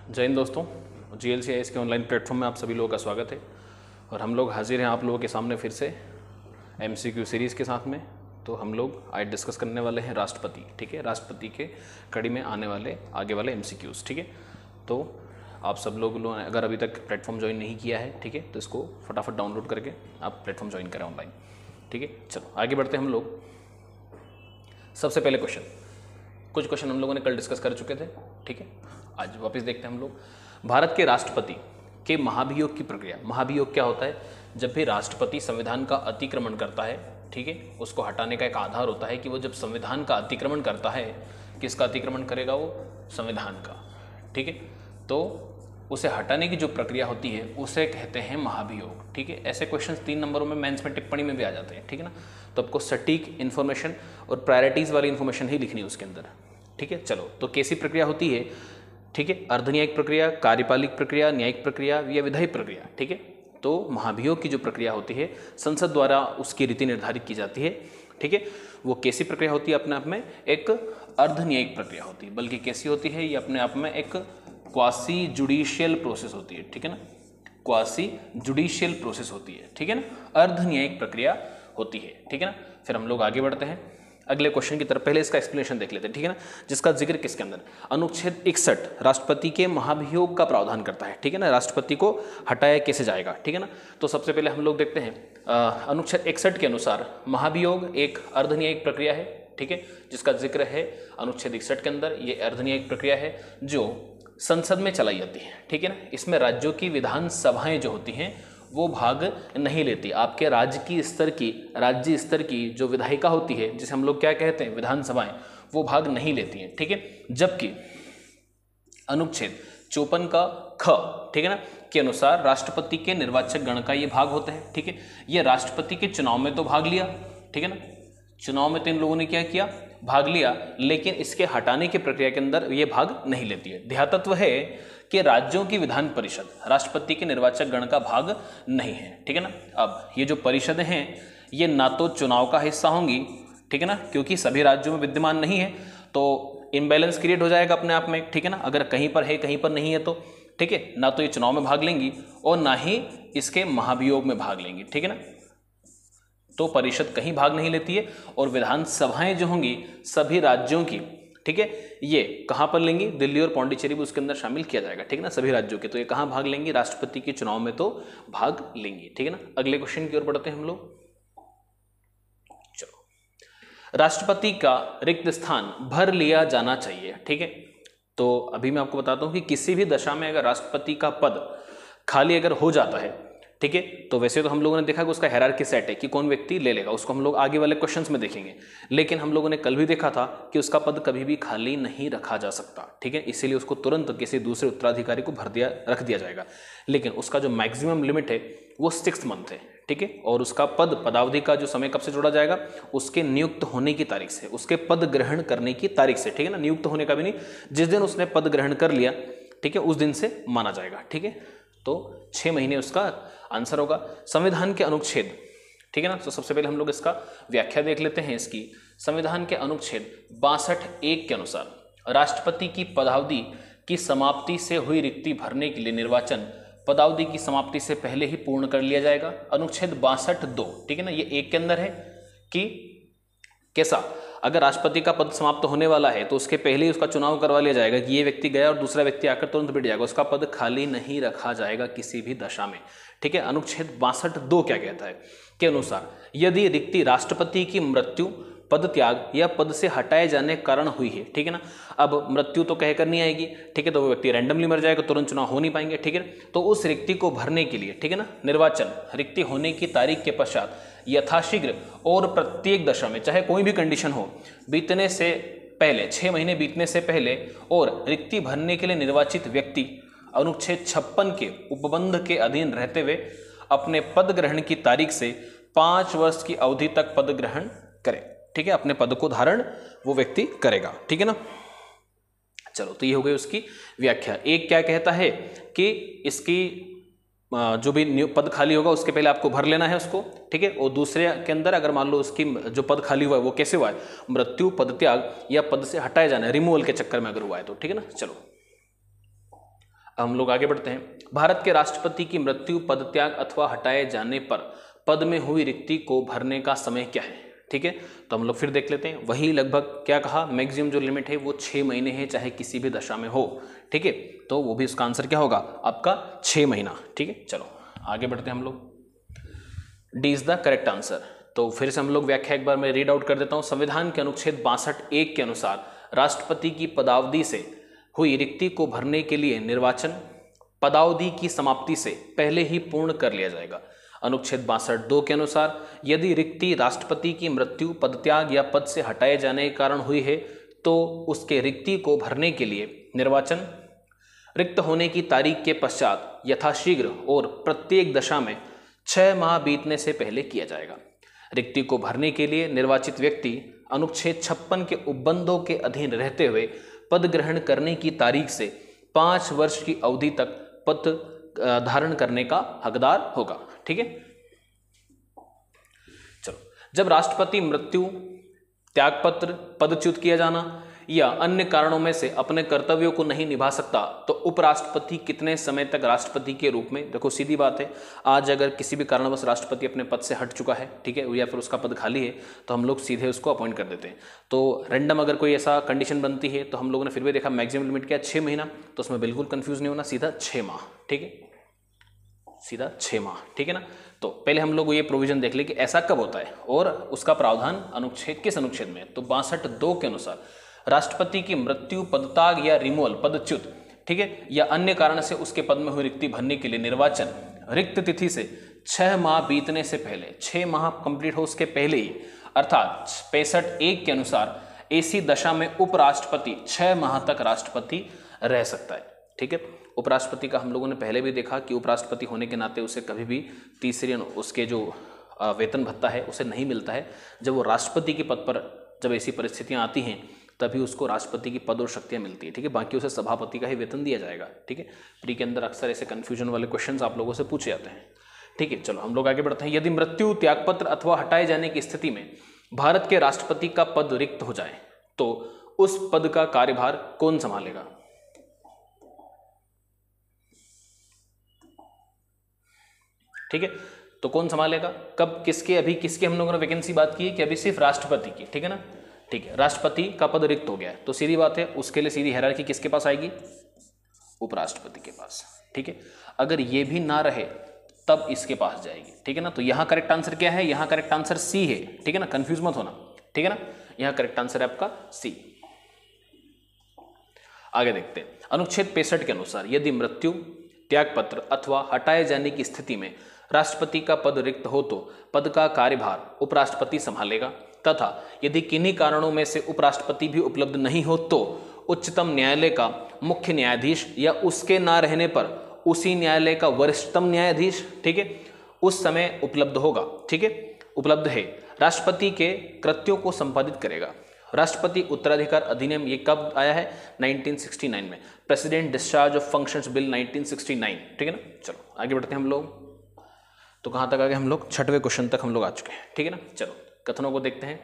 जय हिंद दोस्तों, GLCIS के ऑनलाइन प्लेटफॉर्म में आप सभी लोगों का स्वागत है। और हम लोग हाजिर हैं आप लोगों के सामने फिर से MCQ सीरीज़ के साथ में। तो हम लोग आज डिस्कस करने वाले हैं राष्ट्रपति, ठीक है। राष्ट्रपति के कड़ी में आने वाले आगे वाले MCQs, ठीक है। तो आप सब लोगों ने अगर अभी तक प्लेटफॉर्म ज्वाइन नहीं किया है, ठीक है, तो इसको फटाफट डाउनलोड करके आप प्लेटफॉर्म ज्वाइन करें ऑनलाइन, ठीक है। चलो आगे बढ़ते हैं हम लोग। सबसे पहले कुछ क्वेश्चन हम लोगों ने कल डिस्कस कर चुके थे, ठीक है। आज वापस देखते हैं हम लोग भारत के राष्ट्रपति के महाभियोग की प्रक्रिया। महाभियोग क्या होता है? जब भी राष्ट्रपति संविधान का अतिक्रमण करता है, ठीक है, उसको हटाने का एक आधार होता है कि वो जब संविधान का अतिक्रमण करता है, किसका अतिक्रमण करेगा? वो संविधान का, ठीक है। तो उसे हटाने की जो प्रक्रिया होती है उसे कहते हैं महाभियोग, ठीक है। ऐसे क्वेश्चंस 3 नंबरों में मेंस में टिप्पणी में भी आ जाते हैं, ठीक है ना। तो आपको सटीक इन्फॉर्मेशन और प्रायोरिटीज वाली इन्फॉर्मेशन ही लिखनी है उसके अंदर, ठीक है। चलो, तो कैसी प्रक्रिया होती है, ठीक है? अर्धन्यायिक प्रक्रिया, कार्यपालिक प्रक्रिया, न्यायिक प्रक्रिया या विधायिक प्रक्रिया, ठीक है। तो महाभियोग की जो प्रक्रिया होती है संसद द्वारा उसकी रीति निर्धारित की जाती है, ठीक है। वो कैसी प्रक्रिया होती है? अपने आप में एक अर्धन्यायिक प्रक्रिया होती है। बल्कि कैसी होती है? ये अपने आप में एक क्वासी जुडिशियल प्रोसेस होती है, ठीक है ना। क्वासी जुडिशियल प्रोसेस होती है, ठीक है ना। अर्धन्यायिक प्रक्रिया होती है, ठीक है ना। फिर हम लोग आगे बढ़ते हैं अगले क्वेश्चन की तरफ। पहले इसका एक्सप्लेनेशन देख लेते हैं, ठीक है ना। जिसका जिक्र किसके अंदर? अनुच्छेद 61 राष्ट्रपति के महाभियोग का प्रावधान करता है, ठीक है ना। राष्ट्रपति को हटाया कैसे जाएगा, ठीक है ना। तो सबसे पहले हम लोग देखते हैं अनुच्छेद 61 के अनुसार महाभियोग एक अर्धन्यायिक प्रक्रिया है, ठीक है, जिसका जिक्र है अनुच्छेद 61 के अंदर। ये अर्धन्यायिक प्रक्रिया है जो संसद में चलाई जाती है, ठीक है ना। इसमें राज्यों की विधानसभाएं जो होती हैं वो भाग नहीं लेती। आपके राज्य स्तर की जो विधायिका होती है, जिसे हम लोग क्या कहते हैं, विधानसभाएं, वो भाग नहीं लेती हैं, ठीक है। जबकि अनुच्छेद 54 का ख, ठीक है ना, के अनुसार राष्ट्रपति के निर्वाचक गण का ये भाग होता है, ठीक है। ये राष्ट्रपति के चुनाव में तो भाग लिया, ठीक है ना। चुनाव में तो इन लोगों ने क्या किया? भाग लिया, लेकिन इसके हटाने की प्रक्रिया के अंदर ये भाग नहीं लेती है। ध्यातत्व है कि राज्यों की विधान परिषद राष्ट्रपति के निर्वाचक गण का भाग नहीं है, ठीक है ना। अब ये जो परिषदें हैं ये ना तो चुनाव का हिस्सा होंगी, ठीक है ना, क्योंकि सभी राज्यों में विद्यमान नहीं है, तो इम्बैलेंस क्रिएट हो जाएगा अपने आप में, ठीक है ना। अगर कहीं पर है कहीं पर नहीं है तो, ठीक है, ना तो ये चुनाव में भाग लेंगी और ना ही इसके महाभियोग में भाग लेंगी, ठीक है ना। तो परिषद कहीं भाग नहीं लेती है और विधानसभाएं जो होंगी सभी राज्यों की, ठीक है, ये कहां पर लेंगी? दिल्ली और पौंडीचेरी भी उसके अंदर शामिल किया जाएगा, ठीक है ना, सभी राज्यों के। तो ये कहां भाग लेंगी? राष्ट्रपति के चुनाव में तो भाग लेंगी, ठीक है ना। अगले क्वेश्चन की ओर बढ़ते हैं हम लोग। चलो, राष्ट्रपति का रिक्त स्थान भर लिया जाना चाहिए, ठीक है। तो अभी मैं आपको बताता हूं कि किसी भी दशा में अगर राष्ट्रपति का पद खाली अगर हो जाता है, ठीक है, तो वैसे तो हम लोगों ने देखा कि उसका हायरार्की सेट है कि कौन व्यक्ति ले लेगा, उसको हम लोग आगे वाले क्वेश्चंस में देखेंगे। लेकिन हम लोगों ने कल भी देखा था कि उसका पद कभी भी खाली नहीं रखा जा सकता, ठीक है, इसीलिए उसको तुरंत किसी दूसरे उत्तराधिकारी को रख दिया जाएगा। लेकिन उसका जो मैक्सिमम लिमिट है वो 6 मंथ है, ठीक है। और उसका पदावधि का जो समय कब से जोड़ा जाएगा? उसके नियुक्त होने की तारीख से, उसके पद ग्रहण करने की तारीख से, ठीक है ना। नियुक्त होने का भी नहीं, जिस दिन उसने पद ग्रहण कर लिया, ठीक है, उस दिन से माना जाएगा, ठीक है। तो 6 महीने उसका आंसर होगा। संविधान के अनुच्छेद, ठीक है ना। तो सबसे पहले हम लोग इसका व्याख्या देख लेते हैं इसकी। संविधान के अनुच्छेद 62(1) के अनुसार राष्ट्रपति की पदावधि की समाप्ति से हुई रिक्ति भरने के लिए निर्वाचन पदावधि की समाप्ति से पहले ही पूर्ण कर लिया जाएगा। अनुच्छेद 62(2), ठीक है ना, ये 1 के अंदर है कि कैसा? अगर राष्ट्रपति का पद समाप्त होने वाला है तो उसके पहले ही उसका चुनाव करवा लिया जाएगा कि ये व्यक्ति गया और दूसरा व्यक्ति आकर तुरंत बैठ जाएगा, उसका पद खाली नहीं रखा जाएगा किसी भी दशा में, ठीक है। अनुच्छेद 62(2) क्या कहता है? के अनुसार यदि रिक्ति राष्ट्रपति की मृत्यु, पद त्याग या पद से हटाए जाने के कारण हुई है, ठीक है ना। अब मृत्यु तो कहकर नहीं आएगी, ठीक है, तो वो व्यक्ति रैंडमली मर जाएगा, तुरंत चुनाव हो नहीं पाएंगे, ठीक है। तो उस रिक्ति को भरने के लिए, ठीक है ना, निर्वाचन रिक्ति होने की तारीख के पश्चात यथाशीघ्र और प्रत्येक दशा में, चाहे कोई भी कंडीशन हो, बीतने से पहले 6 महीने बीतने से पहले और रिक्ति भरने के लिए निर्वाचित व्यक्ति अनुच्छेद 56 के उपबंध के अधीन रहते हुए अपने पद ग्रहण की तारीख से 5 वर्ष की अवधि तक पद ग्रहण करे, ठीक है, अपने पद को धारण वो व्यक्ति करेगा, ठीक है ना। चलो, तो ये हो गई उसकी व्याख्या। एक क्या कहता है कि इसकी जो भी पद खाली होगा उसके पहले आपको भर लेना है उसको, ठीक है। और दूसरे के अंदर अगर मान लो उसकी जो पद खाली हुआ है वो कैसे हुआ है? मृत्यु, पद त्याग या पद से हटाए जाना, रिमूवल के चक्कर में अगर हुआ है तो, ठीक है ना। चलो हम लोग आगे बढ़ते हैं। भारत के राष्ट्रपति की मृत्यु, पदत्याग अथवा हटाए जाने पर पद में हुई रिक्ति को भरने का समय क्या है? ठीक है, तो हम लोग फिर देख लेते हैं। वही लगभग क्या कहा, मैक्सिमम जो लिमिट है वो 6 महीने है, चाहे किसी भी दशा में हो। ठीक है, तो वो भी उसका आंसर क्या होगा आपका 6 महीना। ठीक है, चलो आगे बढ़ते हैं हम लोग। D is the correct answer. तो फिर से हम लोग व्याख्या एक बार मैं रीड आउट कर देता हूं। संविधान के अनुच्छेद 62(1) के अनुसार राष्ट्रपति की पदावधि से हुई रिक्ति को भरने के लिए निर्वाचन पदावधि की समाप्ति से पहले ही पूर्ण कर लिया जाएगा। अनुच्छेद 62(2) के अनुसार यदि रिक्ति राष्ट्रपति की मृत्यु, पदत्याग या पद से हटाए जाने के कारण हुई है तो उसके रिक्ति को भरने के लिए निर्वाचन रिक्त होने की तारीख के पश्चात यथाशीघ्र और प्रत्येक दशा में 6 माह बीतने से पहले किया जाएगा। रिक्ति को भरने के लिए निर्वाचित व्यक्ति अनुच्छेद 56 के उपबंधों के अधीन रहते हुए पद ग्रहण करने की तारीख से 5 वर्ष की अवधि तक पद धारण करने का हकदार होगा। ठीक है, चलो, जब राष्ट्रपति मृत्यु, त्यागपत्र, पदच्युत किया जाना या अन्य कारणों में से अपने कर्तव्यों को नहीं निभा सकता तो उपराष्ट्रपति कितने समय तक राष्ट्रपति के रूप में, देखो सीधी बात है, आज अगर किसी भी कारणवश राष्ट्रपति अपने पद से हट चुका है, ठीक है, या फिर उसका पद खाली है, तो हम लोग सीधे उसको अपॉइंट कर देते हैं। तो रैंडम अगर कोई ऐसा कंडीशन बनती है तो हम लोगों ने फिर भी देखा मैक्सिमम लिमिट क्या 6 महीना, तो उसमें बिल्कुल कंफ्यूज नहीं होना, सीधा 6 माह। ठीक है, सीधा 6 माह। ठीक है ना, तो पहले हम लोग ये प्रोविजन देख ले कि ऐसा कब होता है और उसका प्रावधान अनुच्छेद किस अनुच्छेद में। तो 62(2) के अनुसार राष्ट्रपति की मृत्यु, पदत्याग या रिमूवल, पदच्युत, ठीक है, या अन्य कारण से उसके पद में हुई रिक्ति भरने के लिए निर्वाचन रिक्त तिथि से 6 माह बीतने से पहले, 6 माह कंप्लीट हो उसके पहले ही, अर्थात 65(1) के अनुसार ऐसी दशा में उपराष्ट्रपति 6 माह तक राष्ट्रपति रह सकता है। ठीक है, उपराष्ट्रपति का हम लोगों ने पहले भी देखा कि उपराष्ट्रपति होने के नाते उसे कभी भी तीसरे उसके जो वेतन भत्ता है उसे नहीं मिलता है। जब वो राष्ट्रपति के पद पर जब ऐसी परिस्थितियां आती हैं तभी उसको राष्ट्रपति की पद और शक्तियां मिलती है। ठीक है, बाकी उसे सभापति का ही वेतन दिया जाएगा। ठीक है, प्री के अंदर अक्सर ऐसे कंफ्यूजन वाले क्वेश्चंस आप लोगों से पूछे जाते हैं। ठीक है, चलो हम लोग आगे बढ़ते हैं। यदि मृत्यु, त्यागपत्र अथवा हटाए जाने की स्थिति में भारत के राष्ट्रपति का पद रिक्त हो जाए तो उस पद का कार्यभार कौन संभालेगा? ठीक है, तो कौन संभालेगा, कब, किसके? अभी किसके हम लोगों ने वैकेंसी बात की है कि अभी सिर्फ राष्ट्रपति की। ठीक है ना, ठीक है, राष्ट्रपति का पद रिक्त हो गया है तो सीधी बात है उसके लिए सीधी हायरार्की किसके पास आएगी? उपराष्ट्रपति के पास। ठीक है, अगर ये भी ना रहे तब इसके पास जाएगी। ठीक है ना, तो यहां करेक्ट आंसर क्या है? यहां करेक्ट आंसर सी है। ठीक है ना, कंफ्यूज मत होना। ठीक है ना, यहां करेक्ट आंसर है आपका सी। आगे देखते हैं। अनुच्छेद 65 के अनुसार यदि मृत्यु, त्यागपत्र अथवा हटाए जाने की स्थिति में राष्ट्रपति का पद रिक्त हो तो पद का कार्यभार उपराष्ट्रपति संभालेगा, तथा यदि किन्हीं कारणों में से उपराष्ट्रपति भी उपलब्ध नहीं हो तो उच्चतम न्यायालय का मुख्य न्यायाधीश या उसके ना रहने पर उसी न्यायालय का वरिष्ठतम न्यायाधीश, ठीक है, उस समय उपलब्ध होगा। ठीक है, उपलब्ध है, राष्ट्रपति के कृत्यों को संपादित करेगा। राष्ट्रपति उत्तराधिकार अधिनियम ये कब आया है? 1969 में, president discharge of functions bill 1969। ठीक है ना, चलो आगे बढ़ते हैं हम लोग। तो कहां तक आ गए हम लोग? 6वें क्वेश्चन तक हम लोग आ चुके हैं। ठीक है ना, चलो कथनों को देखते हैं।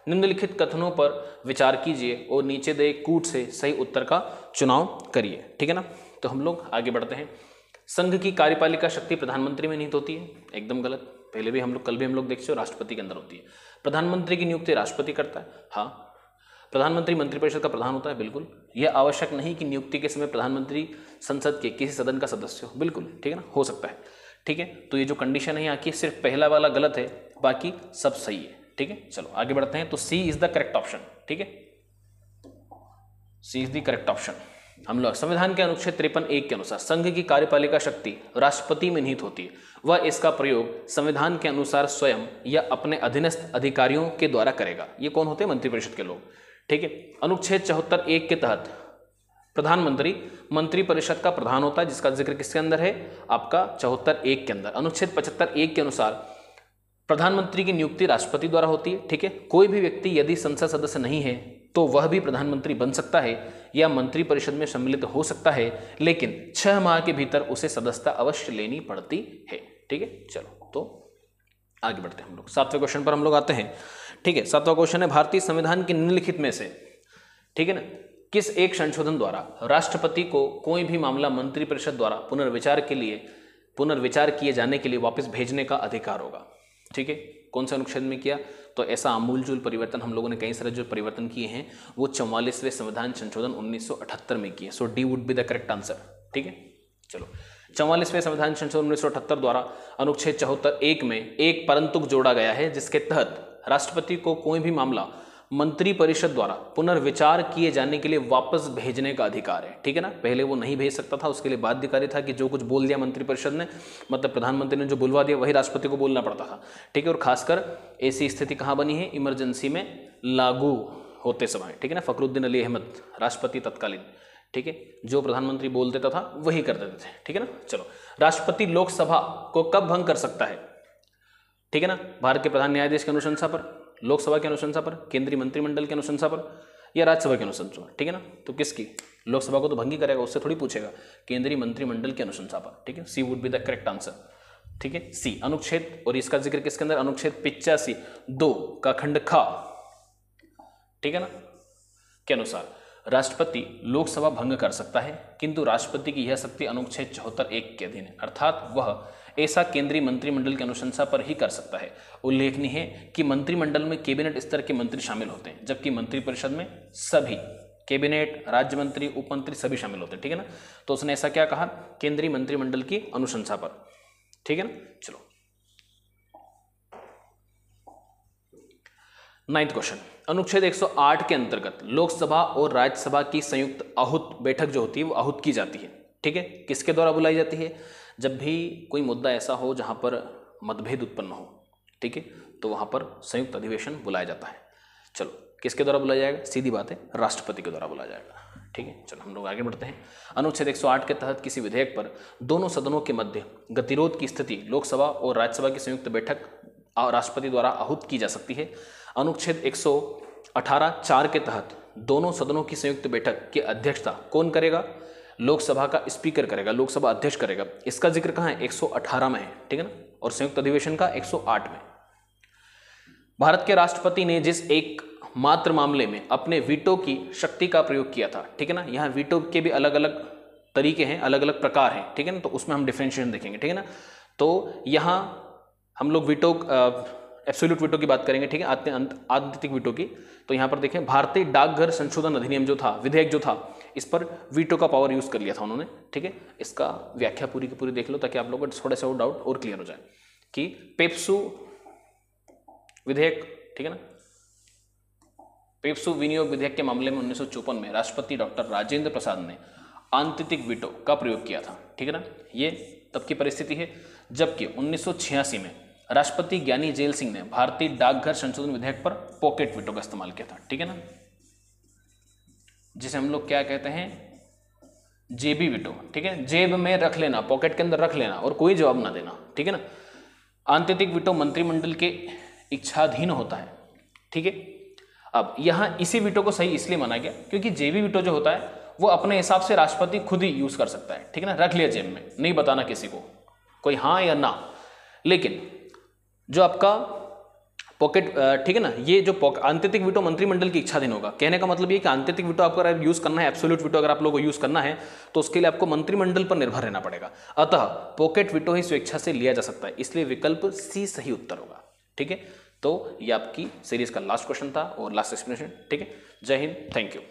निम्नलिखित कथनों पर विचार कीजिए और नीचे दिए कूट से सही उत्तर का चुनाव करिए। ठीक है ना, तो हम लोग आगे बढ़ते हैं। संघ की कार्यपालिका शक्ति प्रधानमंत्री में निहित होती है, एकदम गलत। पहले भी हम लोग, कल भी हम लोग देख चुके, राष्ट्रपति के अंदर होती है। प्रधानमंत्री की नियुक्ति राष्ट्रपति करता है। हाँ, प्रधानमंत्री मंत्रिपरिषद का प्रधान होता है, बिल्कुल। यह आवश्यक नहीं कि नियुक्ति के समय प्रधानमंत्री संसद के किसी सदन का सदस्य हो, बिल्कुल। ठीक है ना, हो सकता है। ठीक है, तो ये जो कंडीशन है यहाँ की, सिर्फ पहला वाला गलत है, बाकी सब सही है। ठीक है, चलो आगे बढ़ते हैं। तो सी इज द करेक्ट ऑप्शन। ठीक है, सी इज द करेक्ट ऑप्शन। हम लोग संविधान के अनुच्छेद 53(1) के अनुसार संघ की कार्यपालिका शक्ति राष्ट्रपति में निहित होती है। वह इसका प्रयोग संविधान के अनुसार स्वयं या अपने अधीनस्थ अधिकारियों के द्वारा करेगा। ये कौन होते हैं? मंत्रिपरिषद के लोग। ठीक है, अनुच्छेद 74(1) के तहत प्रधानमंत्री मंत्रिपरिषद का प्रधान होता है, जिसका जिक्र किसके अंदर है? आपका 74(1) के अंदर। अनुच्छेद 75(1) के अनुसार प्रधानमंत्री की नियुक्ति राष्ट्रपति द्वारा होती है। ठीक है, कोई भी व्यक्ति यदि संसद सदस्य नहीं है तो वह भी प्रधानमंत्री बन सकता है या मंत्रिपरिषद में सम्मिलित हो सकता है, लेकिन 6 माह के भीतर उसे सदस्यता अवश्य लेनी पड़ती है। ठीक है, चलो तो आगे बढ़ते हैं हम लोग। 7वें क्वेश्चन पर हम लोग आते हैं। ठीक है, 7वां क्वेश्चन है, भारतीय संविधान के निम्नलिखित में से, ठीक है ना, किस एक संशोधन द्वारा राष्ट्रपति को कोई भी मामला मंत्रिपरिषद द्वारा पुनर्विचार किए जाने के लिए वापस भेजने का अधिकार होगा? ठीक है, कौन से अनुच्छेद में किया? तो ऐसा आमूलचूल परिवर्तन हम लोगों ने कई सारे जो परिवर्तन किए हैं वो 44वें संविधान संशोधन 1978 में किए। So D would be the correct answer. ठीक है, चलो 44वें संविधान संशोधन 1978 द्वारा अनुच्छेद 74(1) में एक परंतुक जोड़ा गया है, जिसके तहत राष्ट्रपति को कोई भी मामला मंत्रिपरिषद द्वारा पुनर्विचार किए जाने के लिए वापस भेजने का अधिकार है। ठीक है ना, पहले वो नहीं भेज सकता था, उसके लिए बाध्यकारी था कि जो कुछ बोल दिया मंत्रिपरिषद ने, मतलब प्रधानमंत्री ने जो बुलवा दिया वही राष्ट्रपति को बोलना पड़ता था। ठीक है, और खासकर ऐसी स्थिति कहाँ बनी है? इमरजेंसी में लागू होते समय। ठीक है ना, फखरुद्दीन अली अहमद राष्ट्रपति तत्कालीन, ठीक है, जो प्रधानमंत्री बोल देता था वही कर देते थे। ठीक है ना, चलो राष्ट्रपति लोकसभा को कब भंग कर सकता है? ठीक है ना, भारत के प्रधान न्यायाधीश की अनुशंसा पर, लोकसभा की अनुशंसा पर, केंद्रीय मंत्रिमंडल की अनुशंसा पर, या राज्यसभा की अनुशंसा पर? ठीक है ना, तो किसकी? लोकसभा को तो भंग ही करेगा, उससे थोड़ी पूछेगा, केंद्रीय मंत्रिमंडल की अनुशंसा पर। ठीक है, C would be the correct answer. ठीक है, सी अनुच्छेद, और इसका जिक्र किसके अंदर? अनुच्छेद 85(2) का खंड ख, ठीक है ना, के अनुसार राष्ट्रपति लोकसभा भंग कर सकता है, किंतु राष्ट्रपति की यह शक्ति अनुच्छेद 74(1) के अधीन है, अर्थात वह ऐसा केंद्रीय मंत्रिमंडल की अनुशंसा पर ही कर सकता है। उल्लेखनीय है कि मंत्रिमंडल में कैबिनेट स्तर के मंत्री शामिल होते हैं, जबकि मंत्रिपरिषद में सभी कैबिनेट, राज्य मंत्री, उप मंत्री सभी शामिल होते हैं। ठीक है ना, तो उसने ऐसा क्या कहा? केंद्रीय मंत्रिमंडल की अनुशंसा पर। ठीक है ना, चलो 9th क्वेश्चन, अनुच्छेद 108 के अंतर्गत लोकसभा और राज्यसभा की संयुक्त आहूत बैठक जो होती है वो आहूत की जाती है। ठीक है, किसके द्वारा बुलाई जाती है? जब भी कोई मुद्दा ऐसा हो जहां पर मतभेद उत्पन्न हो, ठीक है, तो वहां पर संयुक्त अधिवेशन बुलाया जाता है। चलो किसके द्वारा बुलाया जाएगा? सीधी बात है, राष्ट्रपति के द्वारा बुलाया जाएगा। ठीक है, चलो हम लोग आगे बढ़ते हैं। अनुच्छेद 108 के तहत किसी विधेयक पर दोनों सदनों के मध्य गतिरोध की स्थिति लोकसभा और राज्यसभा की संयुक्त बैठक राष्ट्रपति द्वारा आहूत की जा सकती है। अनुच्छेद 118(4) के तहत दोनों सदनों की संयुक्त बैठक की अध्यक्षता कौन करेगा? लोकसभा का स्पीकर करेगा, लोकसभा अध्यक्ष करेगा। इसका जिक्र कहाँ है? 118 में है। ठीक है ना, और संयुक्त अधिवेशन का 108 में। भारत के राष्ट्रपति ने जिस एक मात्र मामले में अपने वीटो की शक्ति का प्रयोग किया था, ठीक है ना, यहाँ वीटो के भी अलग अलग तरीके हैं, अलग अलग प्रकार हैं। ठीक है ना, तो उसमें हम डिफरेंशिएशन देखेंगे। ठीक है ना, तो यहाँ हम लोग वीटो, एब्सोल्यूट वीटो की बात करेंगे। ठीक है, आत्यंतिक वीटो की। तो यहाँ पर देखें, भारतीय डाकघर संशोधन अधिनियम जो था, विधेयक जो था, इस पर वीटो का पावर यूज कर लिया था उन्होंने। ठीक है, इसका व्याख्या पूरी की पूरी देख लो ताकि आप लोगों को थोड़ा सा डाउट और क्लियर हो जाए कि पेप्सू विधेयक, ठीक है ना, पेप्सू विनियोग विधेयक के मामले में 1954 में राष्ट्रपति डॉक्टर राजेंद्र प्रसाद ने आंतरिक वीटो का प्रयोग किया था। ठीक है ना, ये तब की परिस्थिति है। जबकि 1986 में राष्ट्रपति ज्ञानी जेल सिंह ने भारतीय डाकघर संशोधन विधेयक पर पॉकेट वीटो का इस्तेमाल किया था। ठीक है ना, जिसे हम लोग क्या कहते हैं? जेबी वीटो। ठीक है, जेब में रख लेना, पॉकेट के अंदर रख लेना और कोई जवाब ना देना। ठीक है ना, आंतरिक वीटो मंत्रिमंडल के इच्छाधीन होता है। ठीक है, अब यहां इसी वीटो को सही इसलिए माना गया क्योंकि जेबी वीटो जो होता है वो अपने हिसाब से राष्ट्रपति खुद ही यूज कर सकता है। ठीक है ना, रख लिया जेब में, नहीं बताना किसी को, कोई हाँ या ना। लेकिन जो आपका पॉकेट, ठीक है ना, ये जो आंतरिक वीटो मंत्रिमंडल की इच्छाधीन होगा। कहने का मतलब ये कि आंतरिक वीटो आपको अगर यूज करना है, एब्सोल्यूट वीटो अगर आप लोगों को यूज करना है तो उसके लिए आपको मंत्रिमंडल पर निर्भर रहना पड़ेगा। अतः पॉकेट वीटो ही स्वेच्छा से लिया जा सकता है, इसलिए विकल्प सी सही उत्तर होगा। ठीक है, तो ये आपकी सीरीज का लास्ट क्वेश्चन था और लास्ट एक्सप्लेनेशन। ठीक है, जय हिंद, थैंक यू।